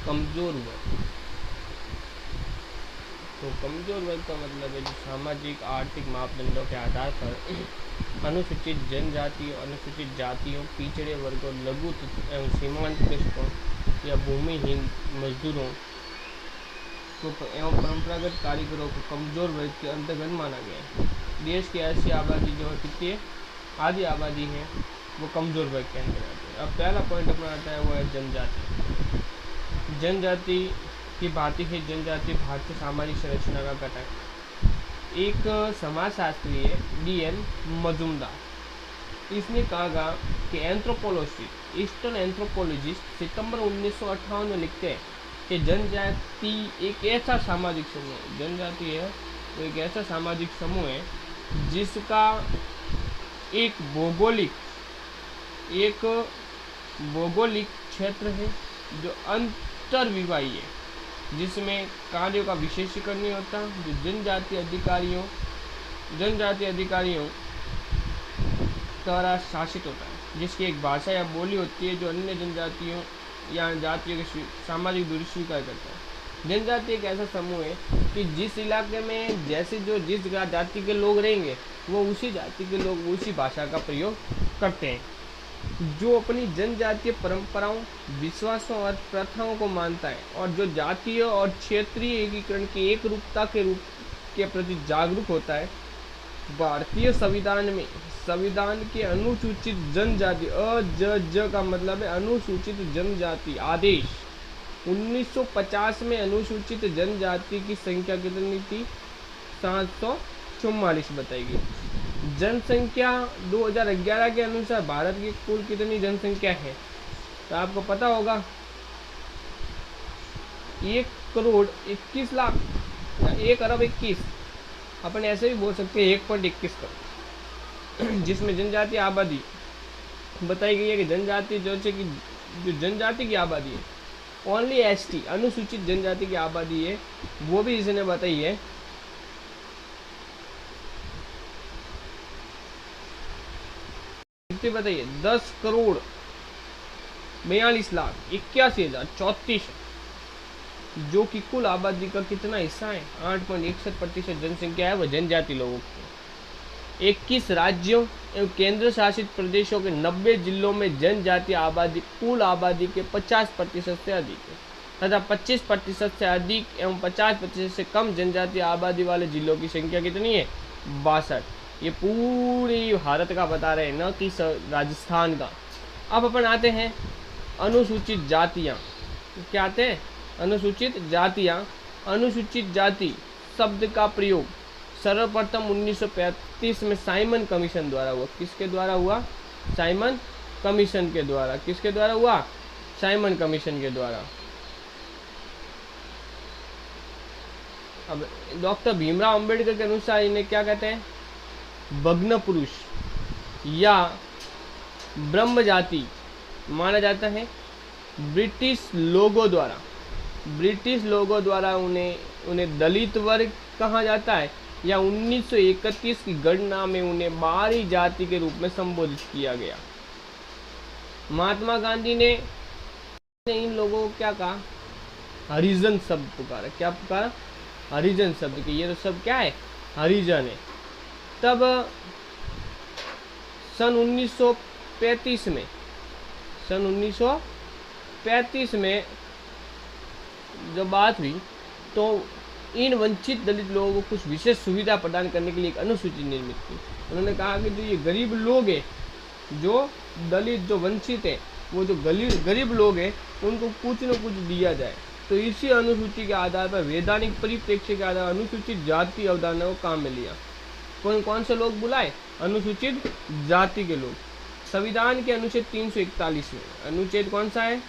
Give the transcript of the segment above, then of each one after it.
कमजोर वर्ग। तो कमजोर वर्ग का मतलब है जो सामाजिक आर्थिक मापदंडों के आधार पर अनुसूचित जनजाति, अनुसूचित जातियों, पिछड़े वर्गों, लघु एवं सीमांत कृषकों या भूमिहीन मजदूरों को एवं परंपरागत कारीगरों को कमजोर वर्ग के अंतर्गत माना गया है। देश की ऐसी आबादी जो है कितनी है, आधी आबादी है, वो कमजोर वर्ग के अंदर आती है। अब पहला पॉइंट अपना आता है वो है जनजाति। जनजाति की भांति ही जनजाति भारतीय सामाजिक संरचना का घटक है। एक समाजशास्त्री D.N. मजूमदार, इसने कहा कि एंथ्रोपोलॉजिस्ट, ईस्टर्न एंथ्रोपोलॉजिस्ट सितंबर 1958 में लिखते हैं कि जनजाति एक ऐसा सामाजिक समूह है, जनजाति है वो एक ऐसा सामाजिक समूह है जिसका एक भौगोलिक क्षेत्र है जो अंतर्विवाही है, जिसमें कार्यों का विशेषीकरण नहीं होता, जो जनजातीय अधिकारियों द्वारा शासित होता है, जिसकी एक भाषा या बोली होती है जो अन्य जनजातियों या जातियों की सामाजिक दूरी स्वीकार करता है। जनजाति एक ऐसा समूह है कि जिस इलाके में जिस जाति के लोग रहेंगे वो उसी जाति के लोग उसी भाषा का प्रयोग करते हैं, जो अपनी जनजातीय परंपराओं, विश्वासों और प्रथाओं को मानता है और जो जातीय और क्षेत्रीय एकीकरण की एक रूपता के प्रति जागरूक होता है। भारतीय संविधान के अनुसूचित जनजाति ज का मतलब है अनुसूचित जनजाति आदेश 1950 में अनुसूचित जनजाति की संख्या कितनी थी? 744 बताई गई। जनसंख्या 2011 के अनुसार भारत की कुल कितनी जनसंख्या है? तो आपको पता होगा 1,21,00,000 या 1,21,00,000, अपन ऐसे भी बोल सकते हैं 1.21 करोड़, जिसमें जनजातीय आबादी बताई गई है कि जनजाति जो जनजाति की आबादी है ओनली ST अनुसूचित जनजाति की आबादी है, वो भी इसने बताई है कितनी बताइए 10,42,81,034, जो कि कुल आबादी का कितना हिस्सा है? 8.61% जनसंख्या है वो जनजाति लोगों की। 21 राज्यों एवं केंद्र शासित प्रदेशों के 90 जिलों में जनजातीय आबादी कुल आबादी के 50% से अधिक है तथा 25% से अधिक एवं 50% से कम जनजातीय आबादी वाले जिलों की संख्या कितनी है? 62। ये पूरी भारत का बता रहे हैं, न कि राजस्थान का। अब अपन आते हैं अनुसूचित जातियाँ। क्या आते हैं? अनुसूचित जातियाँ। अनुसूचित जाति शब्द का प्रयोग सर्वप्रथम 1935 में साइमन कमीशन द्वारा हुआ। किसके द्वारा हुआ? साइमन कमीशन के द्वारा। किसके द्वारा हुआ? साइमन कमीशन के द्वारा। अब डॉक्टर भीमराव अंबेडकर के अनुसार इन्हें क्या कहते हैं? भग्न पुरुष या ब्रह्म जाति माना जाता है। ब्रिटिश लोगों द्वारा उन्हें दलित वर्ग कहा जाता है, या 1931 की गणना में उन्हें बाहरी जाति के रूप में संबोधित किया गया। महात्मा गांधी ने इन लोगों को क्या कहा? हरिजन शब्द पुकारा। क्या पुकारा? हरिजन शब्द। कि ये तो सब क्या है? हरिजन है। तब सन 1935 में जब बात हुई तो इन वंचित दलित लोगों को कुछ विशेष सुविधा प्रदान करने के लिए एक अनुसूची निर्मित की। उन्होंने कहा कि जो ये गरीब लोग हैं, जो दलित, जो वंचित है, वो जो गरीब लोग हैं, उनको कुछ न कुछ दिया जाए। तो इसी अनुसूची के आधार पर वैधानिक परिप्रेक्ष्य के आधार पर अनुसूचित जाति अवधारणा को काम में लिया। कौन से लोग बुलाए? अनुसूचित जाति के लोग। संविधान के अनुच्छेद 341 में, अनुच्छेद कौन सा है?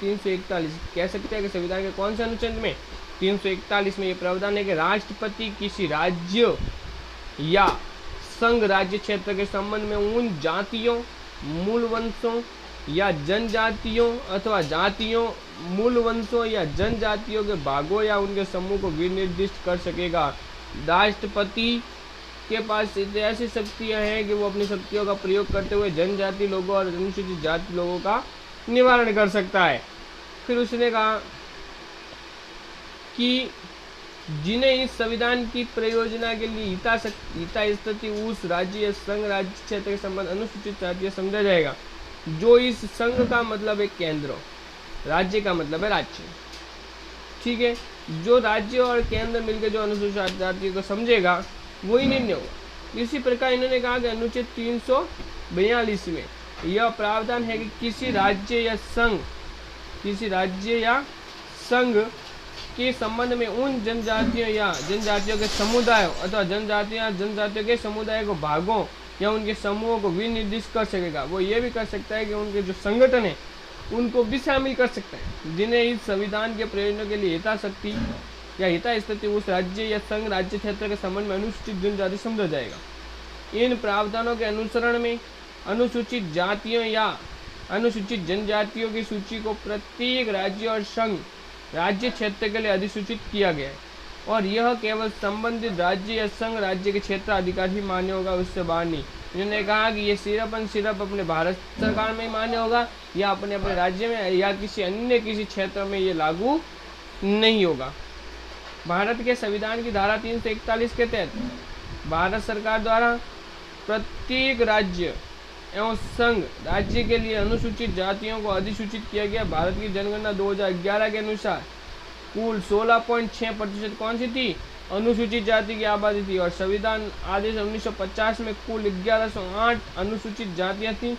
341। कह सकते हैं कि संविधान के कौन से अनुच्छेद में? 341 में ये प्रावधान है कि राष्ट्रपति किसी राज्य या संघ राज्य क्षेत्र के संबंध में उन जातियों, मूल वंशों या जनजातियों अथवा जातियों, मूल वंशों या जनजातियों के भागों या उनके समूह को विनिर्दिष्ट कर सकेगा। राष्ट्रपति के पास ऐसी शक्तियां हैं कि वो अपनी शक्तियों का प्रयोग करते हुए जनजाति लोगों और अनुसूचित जाति लोगों का निवारण कर सकता है। फिर उसने कहा कि जिन्हें इस संविधान की प्रयोजना के लिए हितास्थिति उस राज्य या संघ राज्य क्षेत्र के संबंध अनुसूचित जाति समझा जाएगा। जो इस संघ का मतलब है केंद्र, राज्य का मतलब है राज्य, ठीक है। जो राज्य और केंद्र मिलकर जो अनुसूचित जाति को समझेगा वही निर्णय होगा। इसी प्रकार इन्होंने कहा कि अनुच्छेद 342 में यह प्रावधान है कि किसी राज्य या संघ के संबंध में उन जनजातियों या जनजातियों के समुदायों अथवा जनजातियों के समुदाय को भागों या उनके समूहों को विनिर्दिष्ट कर सकेगा। वो ये भी कर सकता है कि उनके जो संगठन है उनको भी शामिल कर सकता है जिन्हें इस संविधान के प्रयोजनों के लिए हितासक्ति या हितास्थिति उस राज्य या संघ राज्य क्षेत्र के संबंध में अनुसूचित जनजाति समझा जाएगा। इन प्रावधानों के अनुसरण में अनुसूचित जातियों या अनुसूचित जनजातियों की सूची को प्रत्येक राज्य और संघ राज्य क्षेत्र के लिए अधिसूचित किया गया है और यह केवल संबंधित राज्य या संघ राज्य के क्षेत्र अधिकार ही मान्य होगा, उससे बाहर नहीं। इन्होंने कहा कि ये सिर्फ अपने भारत सरकार में ही मान्य होगा या अपने राज्य में या किसी क्षेत्र में ये लागू नहीं होगा। भारत के संविधान की धारा 341 के तहत भारत सरकार द्वारा प्रत्येक राज्य एवं संघ राज्य के लिए अनुसूचित जातियों को अधिसूचित किया गया। भारत की जनगणना 2011 के अनुसार कुल 16.6% कौन सी थी? अनुसूचित जाति की आबादी थी और संविधान आदेश 1950 में कुल 1108 अनुसूचित जातियां थीं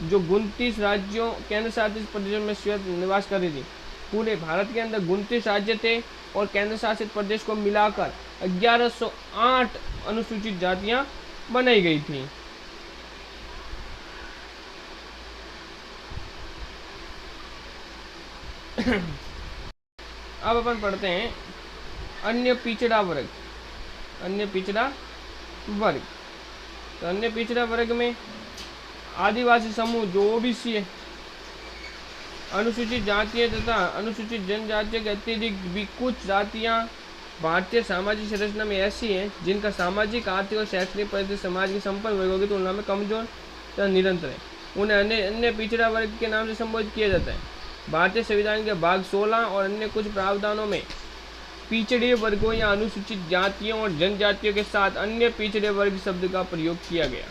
जो 29 राज्यों केंद्र शासित प्रदेशों में स्वयं निवास कर रही थी। पूरे भारत के अंदर 29 राज्य थे और केंद्र शासित प्रदेश को मिलाकर 1108 अनुसूचित जातियां बनाई गई थी। अब अपन पढ़ते हैं अन्य पिछड़ा वर्ग। तो अन्य पिछड़ा वर्ग में आदिवासी समूह जो ओबीसी है, अनुसूचित जातियां तथा अनुसूचित जनजातियों के अतिरिक्त भी कुछ जातियां भारतीय सामाजिक संरचना में ऐसी हैं जिनका सामाजिक, आर्थिक और शैक्षणिक परिस्थिति समाज के संपन्न वर्गों की तुलना में कमजोर तथा निरंतर है। उन्हें अन्य पिछड़ा वर्ग के नाम से संबोधित किया जाता है। भारतीय संविधान के भाग 16 और अन्य कुछ प्रावधानों में पिछड़े वर्गों या अनुसूचित जातियों और जनजातियों के साथ अन्य पिछड़े वर्ग शब्द का प्रयोग किया गया।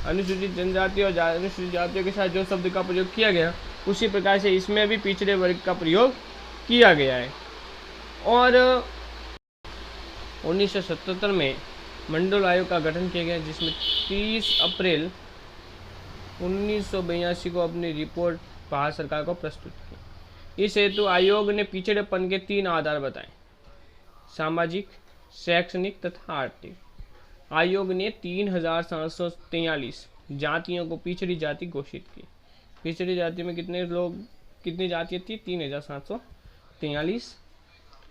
अनुसूचित जनजातियों और अनुसूचित जातियों के साथ जो शब्द का प्रयोग किया गया उसी प्रकार से इसमें भी पिछड़े वर्ग का प्रयोग किया गया है। और 1977 में मंडल आयोग का गठन किया गया जिसमें 30 अप्रैल 1982 को अपनी रिपोर्ट भारत सरकार को प्रस्तुत की। इस हेतु आयोग ने पिछड़ेपन के 3 आधार बताए: सामाजिक, शैक्षणिक तथा आर्थिक। आयोग ने 3743 जातियों को पिछड़ी जाति घोषित की। पिछड़ी जाति में कितनी जातियां थी? 3743,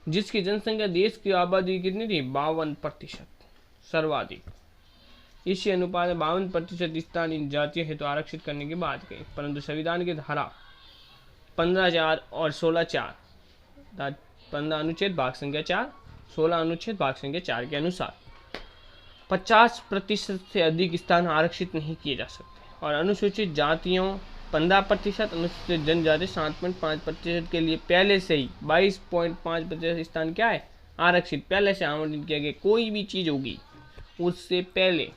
जिसकी जनसंख्या देश की आबादी कितनी थी? 52%, सर्वाधिक। इसी अनुपात में 52% स्थान इन जातियों हेतु आरक्षित करने की बात कही, परंतु संविधान की धारा 15(4) और 16(4), 15 अनुच्छेद भाग संख्या 4, 16 अनुच्छेद भाग संख्या 4 के अनुसार 50% से अधिक स्थान आरक्षित नहीं किए जा सकते और अनुसूचित जातियों 15%, अनुसूचित जनजाति 7.5% के लिए पहले से ही 22.5% स्थान क्या है? आरक्षित, पहले से आवंटित किया गया। कोई भी चीज होगी उससे पहले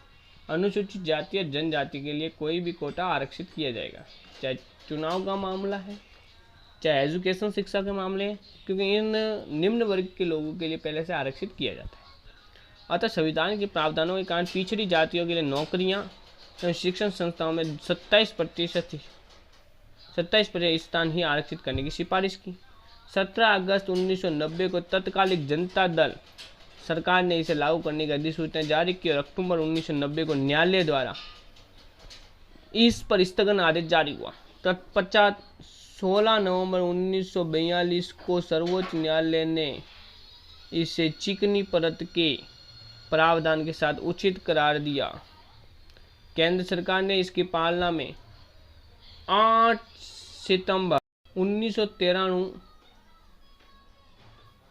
अनुसूचित जाति और जनजाति के लिए कोई भी कोटा आरक्षित किया जाएगा, चाहे चुनाव का मामला है, चाहे एजुकेशन शिक्षा के मामले हैं, क्योंकि इन निम्न वर्ग के लोगों के लिए पहले से आरक्षित किया जाता है। अतः संविधान के प्रावधानों के कारण पिछड़ी जातियों के लिए नौकरियां एवं शिक्षण संस्थाओं में 27% स्थान ही आरक्षित करने की सिफारिश की। 17 अगस्त 1990 को तत्कालिक जनता दल सरकार ने इसे लागू करने की अधिसूचना जारी की और अक्टूबर 1990 को न्यायालय द्वारा इस पर स्थगन आदेश जारी हुआ। तत्पश्चात 16 नवंबर 1942 को सर्वोच्च न्यायालय ने इसे चिकनी परत के प्रावधान के साथ उचित करार दिया। केंद्र सरकार ने इसकी पालना में 8 सितंबर 1993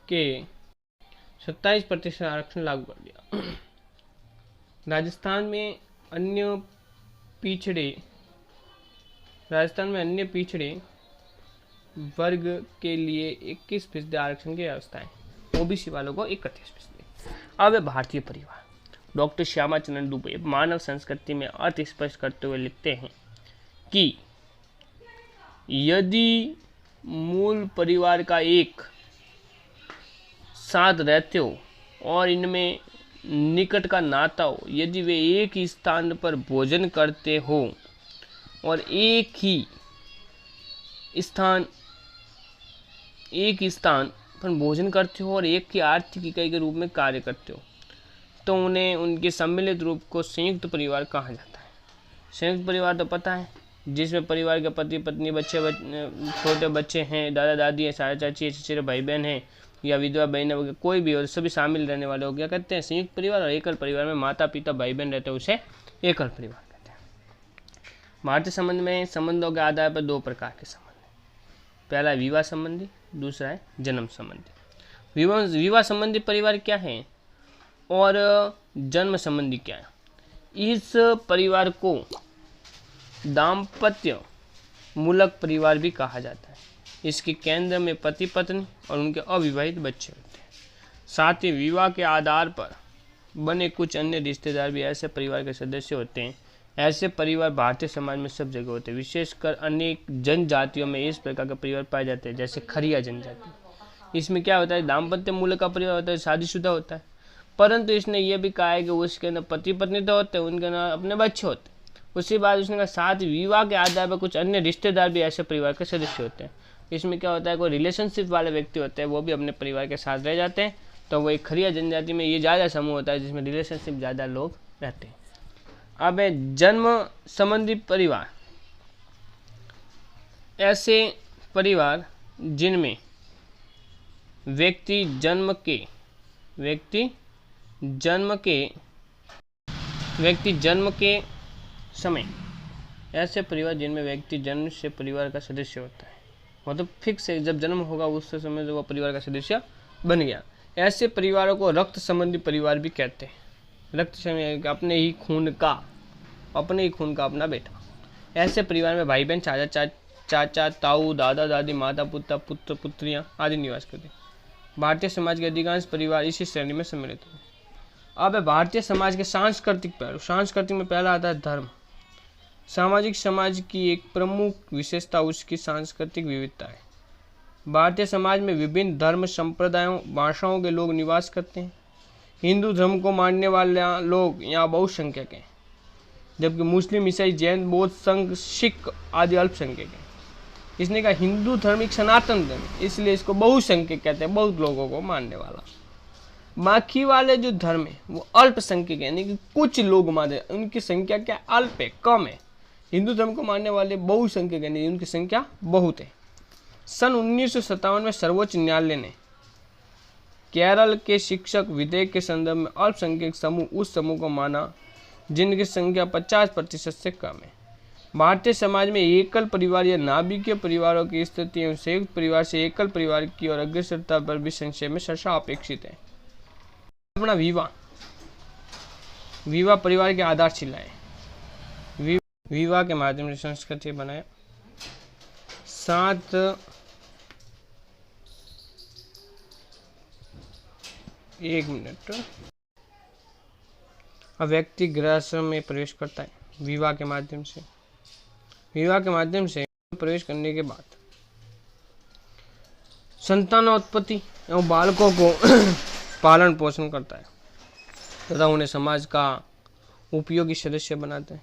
के 27% आरक्षण लागू कर दिया। राजस्थान में अन्य पिछड़े वर्ग के लिए 21% आरक्षण की व्यवस्था है। ओबीसी वालों को 31%। अब है भारतीय परिवार। डॉक्टर श्यामाचरण दुबे मानव संस्कृति में अर्थ स्पष्ट करते हुए लिखते हैं कि यदि मूल परिवार का एक साथ रहते हो और इनमें निकट का नाता हो, यदि वे एक ही स्थान पर भोजन करते हो और एक ही स्थान पर भोजन करते हो और एक ही आर्थिक इकाई के रूप में कार्य करते हो, तो उन्हें उनके सम्मिलित रूप को संयुक्त परिवार कहा जाता है। संयुक्त परिवार तो पता है, जिसमें परिवार के पति पत्नी, छोटे बच्चे हैं, दादा दादी है, चाचा चाची, चचेरे भाई बहन है या विधवा बहन है, कोई भी हो, सभी शामिल रहने वाले हो क्या कहते हैं संयुक्त परिवार। और एकल परिवार में माता पिता भाई बहन रहते हैं, उसे एकल परिवार कहते हैं। भारतीय संबंध में संबंधों के आधार पर 2 प्रकार के संबंध हैं। पहला है विवाह संबंधी, दूसरा है जन्म संबंधी। विवाह संबंधी परिवार क्या है और जन्म संबंधी क्या है? इस परिवार को दाम्पत्य मूलक परिवार भी कहा जाता है। इसके केंद्र में पति पत्नी और उनके अविवाहित बच्चे होते हैं। साथ ही विवाह के आधार पर बने कुछ अन्य रिश्तेदार भी ऐसे परिवार के सदस्य होते हैं। ऐसे परिवार भारतीय समाज में सब जगह होते हैं। विशेषकर अनेक जनजातियों में इस प्रकार के परिवार पाए जाते हैं, जैसे खरिया जनजाति। इसमें क्या होता है, दाम्पत्य मूलक का परिवार होता है, शादीशुदा होता है, परंतु इसने ये भी कहा है कि उसके अंदर पति पत्नी तो होते हैं, उनके अंदर अपने बच्चे होते हैं। उसके बाद उसने कहा साथ विवाह के आधार पर कुछ अन्य रिश्तेदार भी ऐसे परिवार के सदस्य होते हैं। इसमें क्या होता है, कोई रिलेशनशिप वाले व्यक्ति होते हैं, वो भी अपने परिवार के साथ रह जाते हैं। तो वो एक खरिया जनजाति में ये ज़्यादा समूह होता है जिसमें रिलेशनशिप ज़्यादा लोग रहते हैं। अब है जन्म संबंधी परिवार। ऐसे परिवार जिनमें व्यक्ति जन्म के समय, ऐसे परिवार जिनमें व्यक्ति जन्म से परिवार का सदस्य होता है, मतलब फिक्स है, जब जन्म होगा उस समय जो वो परिवार का सदस्य बन गया। ऐसे परिवारों को रक्त संबंधी परिवार भी कहते हैं। रक्त संबंधी अपने ही खून का अपना बेटा। ऐसे परिवार में भाई बहन, चाचा ताऊ, दादा दादी, माता पिता, पुत्र पुत्रियां आदि निवास करते हैं। भारतीय समाज के अधिकांश परिवार इसी श्रेणी में सम्मिलित हैं। अब है भारतीय समाज के सांस्कृतिक पहलू। सांस्कृतिक में पहला आता है धर्म। सामाजिक समाज की एक प्रमुख विशेषता उसकी सांस्कृतिक विविधता है। भारतीय समाज में विभिन्न धर्म, संप्रदायों, भाषाओं के लोग निवास करते हैं। हिंदू धर्म को मानने वाले लोग यहाँ बहुसंख्यक हैं, जबकि मुस्लिम, ईसाई, जैन, बौद्ध, संघ, सिख आदि अल्पसंख्यक हैं। इसने कहा हिंदू धर्म एक सनातन धर्म है, इसलिए इसको बहुसंख्यक कहते हैं, बहुत लोगों को मानने वाला। बाकी वाले जो धर्म है वो अल्पसंख्यक है, यानी कि कुछ लोग मानते हैं, उनकी संख्या क्या अल्प है, कम है। हिंदू धर्म को मानने वाले बहुसंख्यक यानी उनकी संख्या बहुत है। सन 1957 में सर्वोच्च न्यायालय ने केरल के शिक्षक विधेयक के संदर्भ में अल्पसंख्यक समूह उस समूह को माना जिनकी संख्या 50% से कम है। भारतीय समाज में एकल परिवार या नाभिकीय परिवारों की स्थिति एवं संयुक्त परिवार से एकल परिवार की और अग्रसरता पर भी संक्षेप में चर्चा अपेक्षित है। अपना विवाह परिवार की आधारशिला है। विवाह के माध्यम से संस्कृति बनाया। 1 मिनट। अब व्यक्ति गृहस्थ में प्रवेश करता है विवाह के माध्यम से। विवाह के माध्यम से प्रवेश करने के बाद संतानोत्पत्ति एवं बालकों को पालन पोषण करता है तथा उन्हें समाज का उपयोगी सदस्य बनाता है।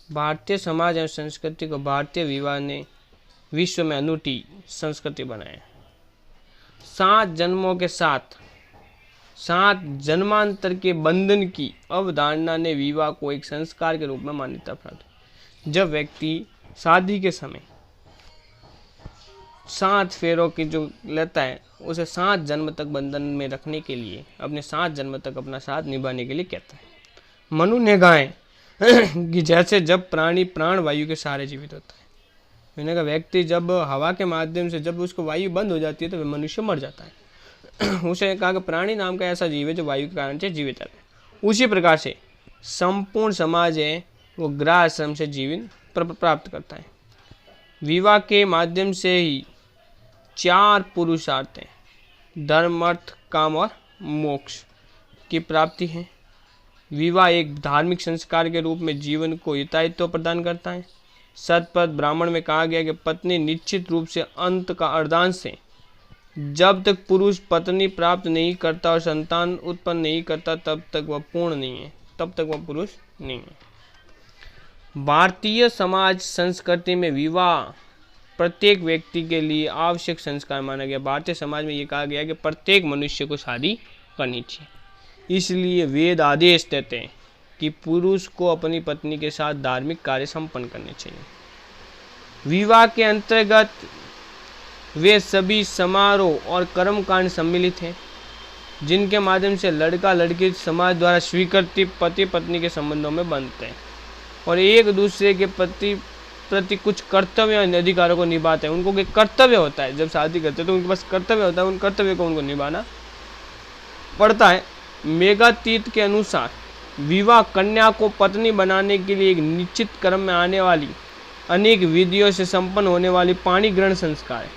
भारतीय समाज एवं संस्कृति को भारतीय विवाह ने विश्व में अनूठी संस्कृति बनाया है। 7 जन्मों के साथ 7 जन्मांतर के बंधन की अवधारणा ने विवाह को एक संस्कार के रूप में मान्यता प्राप्त है। जब व्यक्ति शादी के समय 7 फेरों की जो लेता है उसे 7 जन्म तक बंधन में रखने के लिए, अपने 7 जन्म तक अपना साथ निभाने के लिए कहता है। मनु ने कहा है कि जैसे जब प्राणी प्राण वायु के सहारे जीवित होता है, मैंने कहा व्यक्ति जब हवा के माध्यम से जब उसको वायु बंद हो जाती है तो वह मनुष्य मर जाता है। उसे कहा कि प्राणी नाम का ऐसा जीव है जो वायु के कारण से जीवित रहता है। उसी प्रकार से संपूर्ण समाज है वो गृह आश्रम से जीवन प्राप्त करता है। विवाह के माध्यम से ही 4 पुरुषार्थ हैं धर्म, अर्थ, काम और मोक्ष की प्राप्ति है। विवाह एक धार्मिक संस्कार के रूप में जीवन को हितायित्व प्रदान करता है। शतपथ ब्राह्मण में कहा गया कि पत्नी निश्चित रूप से अंत का अर्धांश है। जब तक पुरुष पत्नी प्राप्त नहीं करता और संतान उत्पन्न नहीं करता तब तक वह पूर्ण नहीं है, तब तक वह पुरुष नहीं है। भारतीय समाज संस्कृति में विवाह प्रत्येक व्यक्ति के लिए आवश्यक संस्कार माना गया। भारतीय समाज में ये कहा गया कि प्रत्येक मनुष्य को शादी करनी चाहिए। इसलिए वेद आदेश देते हैं कि पुरुष को अपनी पत्नी के साथ धार्मिक कार्य संपन्न करने चाहिए। विवाह के अंतर्गत वे सभी समारोह और कर्मकांड सम्मिलित हैं जिनके माध्यम से लड़का लड़की समाज द्वारा स्वीकृति पति पत्नी के संबंधों में बनते हैं और एक दूसरे के प्रति कुछ कर्तव्य और अधिकारों को निभाते हैं। उनको एक कर्तव्य होता है, जब शादी करते हैं तो उनके पास कर्तव्य होता है, उन कर्तव्य को उनको निभाना पड़ता है। मेघातीत के अनुसार विवाह कन्या को पत्नी बनाने के लिए एक निश्चित क्रम में आने वाली अनेक विधियों से संपन्न होने वाली पाणी ग्रहण संस्कार है,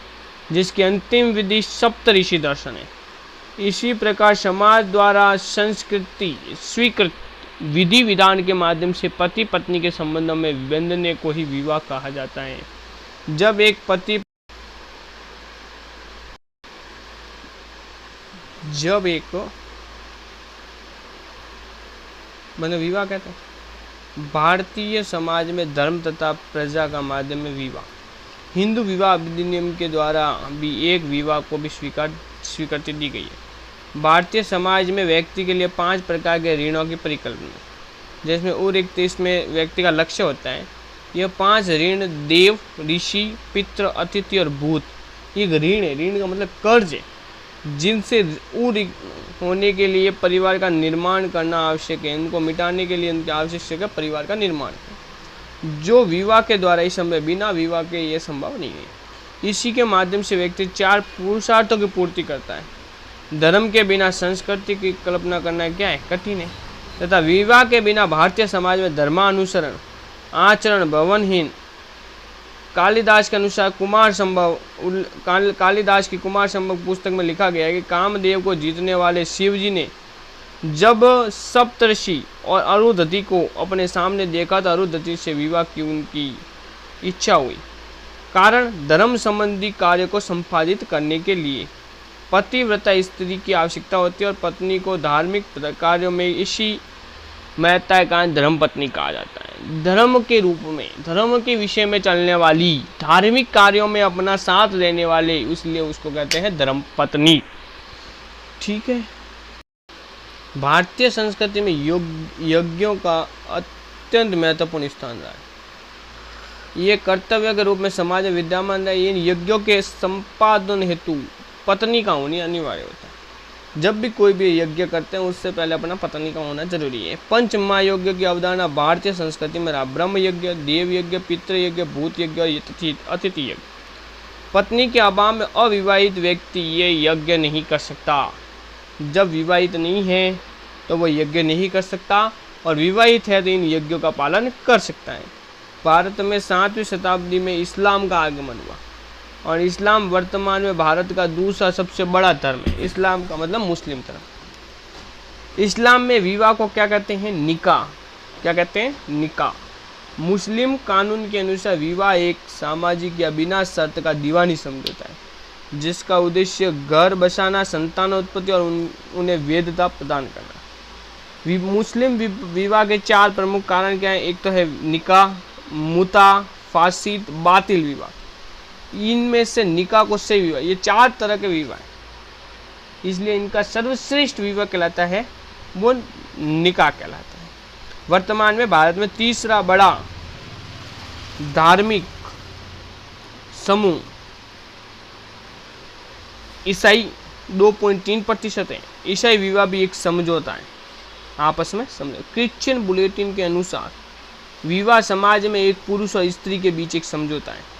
जिसकी अंतिम विधि सप्तऋषि दर्शन है। इसी प्रकार समाज द्वारा संस्कृति स्वीकृत विधि विधान के माध्यम से पति पत्नी के संबंधों में बंधने को ही विवाह कहा जाता है। जब एक विवाह कहते हैं। भारतीय समाज में धर्म तथा प्रजा का माध्यम में विवाह, हिंदू विवाह अधिनियम के द्वारा भी एक विवाह को भी स्वीकृति दी गई है। भारतीय समाज में व्यक्ति के लिए 5 प्रकार के ऋणों की परिकल्पना, जिसमें और एक इसमें व्यक्ति का लक्ष्य होता है। यह 5 ऋण देव, ऋषि, पितृ, अतिथि और भूत। एक ऋण है, ऋण का मतलब कर्ज है, जिनसे होने के लिए परिवार का निर्माण करना आवश्यक है। इनको मिटाने के लिए इनकी आवश्यक है परिवार का निर्माण, जो विवाह के द्वारा ही संभव, बिना विवाह के ये संभव नहीं है। इसी के माध्यम से व्यक्ति 4 पुरुषार्थों की पूर्ति करता है। धर्म के बिना संस्कृति की कल्पना करना क्या है, कठिन है, तथा विवाह के बिना भारतीय समाज में धर्मानुसरण आचरण भवनहीन। कालिदास के अनुसार कालिदास की कुमार संभव पुस्तक में लिखा गया है कि कामदेव को जीतने वाले शिव जी ने जब सप्तऋषि और अरुंधति को अपने सामने देखा तो अरुंधति से विवाह की उनकी इच्छा हुई। कारण धर्म संबंधी कार्य को संपादित करने के लिए पतिव्रता स्त्री की आवश्यकता होती है और पत्नी को धार्मिक कार्यों में इसी महत्ता के कारण धर्म पत्नी कहा जाता है। धर्म के रूप में, धर्म के विषय में चलने वाली, धार्मिक कार्यों में अपना साथ देने वाले, इसलिए उसको कहते हैं धर्म पत्नी। ठीक है। भारतीय संस्कृति में यज्ञों का अत्यंत महत्वपूर्ण स्थान रहा है। ये कर्तव्य के रूप में समाज में विद्यमान है। इन यज्ञों के संपादन हेतु पत्नी का होनी अनिवार्य होता है। जब भी कोई भी यज्ञ करते हैं उससे पहले अपना पत्नी का होना जरूरी है। पंच महायज्ञ की अवधारणा भारतीय संस्कृति में रहा। ब्रह्म यज्ञ, देव यज्ञ, पितृ यज्ञ, भूत यज्ञ और अतिथि यज्ञ। पत्नी के अभाव में अविवाहित व्यक्ति ये यज्ञ नहीं कर सकता। जब विवाहित नहीं है तो वह यज्ञ नहीं कर सकता, और विवाहित है तो इन यज्ञों का पालन कर सकता है। भारत में 7वीं शताब्दी में इस्लाम का आगमन हुआ और इस्लाम वर्तमान में भारत का दूसरा सबसे बड़ा धर्म है। इस्लाम का मतलब मुस्लिम धर्म। इस्लाम में विवाह को क्या कहते हैं, निकाह। क्या कहते हैं, निकाह। मुस्लिम कानून के अनुसार विवाह एक सामाजिक या बिना शर्त का दीवानी समझौता है, जिसका उद्देश्य घर बसाना, संतानोत्पत्ति और उन्हें वैधता प्रदान करना। मुस्लिम विवाह के 4 प्रमुख कारण क्या है? एक तो है निकाह, मुता, फासिद, बातिल विवाह। इनमें से निकाह को सही विवाह, ये 4 तरह के विवाह है, इसलिए इनका सर्वश्रेष्ठ विवाह कहलाता है वो निकाह कहलाता है। वर्तमान में भारत में तीसरा बड़ा धार्मिक समूह ईसाई 2.3% है। ईसाई विवाह भी एक समझौता है, आपस में समझौता। क्रिश्चियन बुलेटिन के अनुसार विवाह समाज में एक पुरुष और स्त्री के बीच एक समझौता है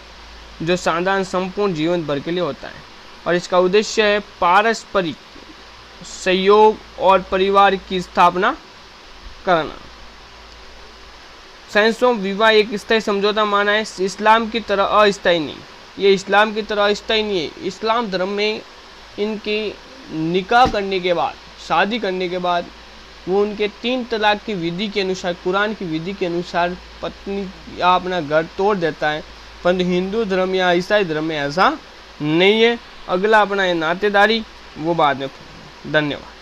जो साधारण संपूर्ण जीवन भर के लिए होता है, और इसका उद्देश्य है पारस्परिक सहयोग और परिवार की स्थापना करना। साइंसों विवाह एक स्थायी समझौता माना है, इस्लाम की तरह अस्थायी नहीं। ये इस्लाम की तरह अस्थायी नहीं है। इस्लाम धर्म में इनकी निकाह करने के बाद, शादी करने के बाद वो उनके 3 तलाक की विधि के अनुसार, कुरान की विधि के अनुसार पत्नी या अपना घर तोड़ देता है। परंतु हिंदू धर्म या ईसाई धर्म में ऐसा नहीं है। अगला अपना है नातेदारी, वो बाद में। धन्यवाद।